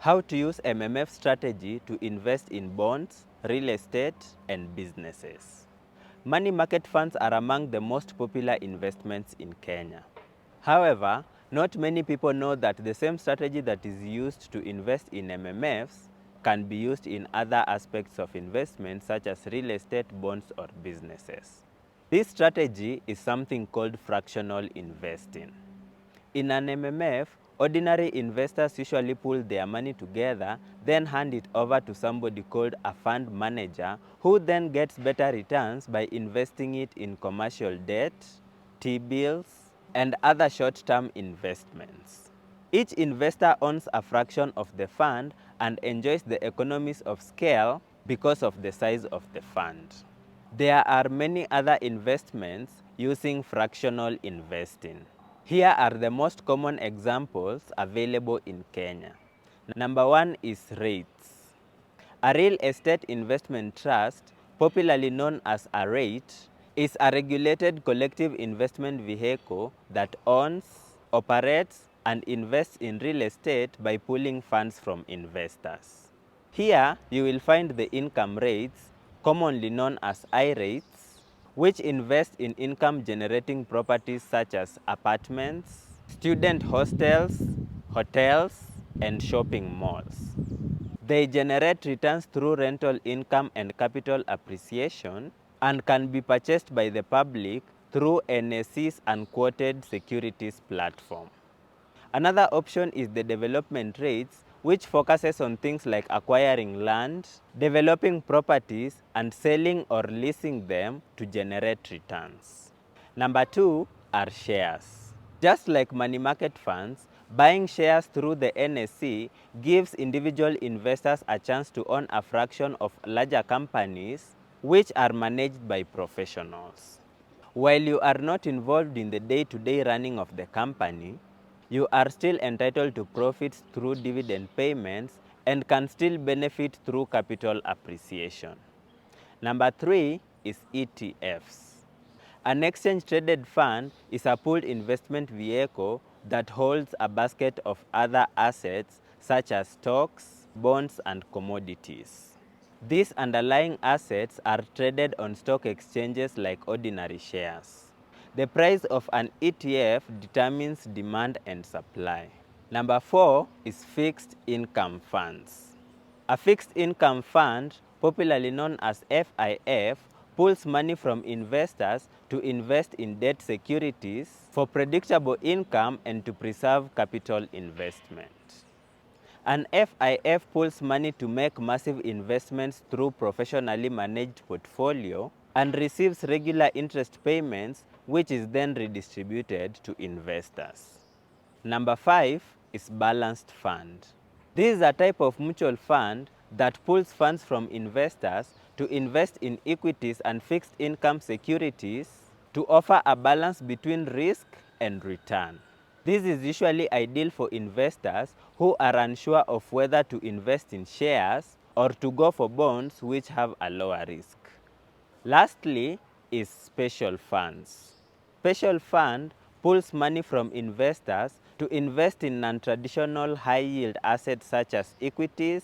How to use MMF strategy to invest in bonds, real estate, and businesses. Money market funds are among the most popular investments in Kenya. However, not many people know that the same strategy that is used to invest in MMFs can be used in other aspects of investment such as real estate, bonds, or businesses. This strategy is something called fractional investing. In an MMF, ordinary investors usually pool their money together, then hand it over to somebody called a fund manager, who then gets better returns by investing it in commercial debt, T-bills, and other short-term investments. Each investor owns a fraction of the fund and enjoys the economies of scale because of the size of the fund. There are many other investments using fractional investing. Here are the most common examples available in Kenya. Number 1 is REITs. A real estate investment trust, popularly known as a REIT, is a regulated collective investment vehicle that owns, operates, and invests in real estate by pooling funds from investors. Here, you will find the income REITs, commonly known as I-REITs, which invest in income-generating properties such as apartments, student hostels, hotels, and shopping malls. They generate returns through rental income and capital appreciation and can be purchased by the public through NSE's unquoted securities platform. Another option is the development REITs, which focuses on things like acquiring land, developing properties, and selling or leasing them to generate returns. Number 2 are shares. Just like money market funds, buying shares through the NSE gives individual investors a chance to own a fraction of larger companies which are managed by professionals. While you are not involved in the day-to-day running of the company, you are still entitled to profits through dividend payments and can still benefit through capital appreciation. Number 3 is ETFs. An exchange-traded fund is a pooled investment vehicle that holds a basket of other assets such as stocks, bonds, and commodities. These underlying assets are traded on stock exchanges like ordinary shares. The price of an ETF determines demand and supply. Number 4 is fixed income funds. A fixed income fund, popularly known as FIF, pulls money from investors to invest in debt securities for predictable income and to preserve capital investment. An FIF pulls money to make massive investments through professionally managed portfolio and receives regular interest payments, which is then redistributed to investors. Number 5 is balanced fund. This is a type of mutual fund that pulls funds from investors to invest in equities and fixed income securities to offer a balance between risk and return. This is usually ideal for investors who are unsure of whether to invest in shares or to go for bonds which have a lower risk. Lastly is special funds. Special fund pulls money from investors to invest in non-traditional high-yield assets such as equities,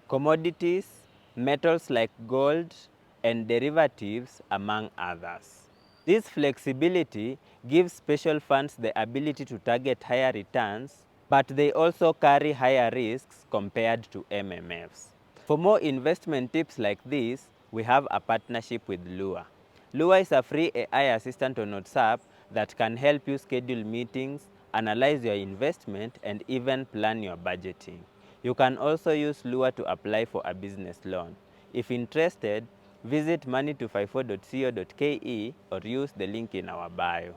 commodities, metals like gold, and derivatives, among others. This flexibility gives special funds the ability to target higher returns, but they also carry higher risks compared to MMFs. For more investment tips like this, we have a partnership with Lua. Lua is a free AI assistant on WhatsApp that can help you schedule meetings, analyze your investment, and even plan your budgeting. You can also use Lua to apply for a business loan. If interested, visit money254.co.ke or use the link in our bio.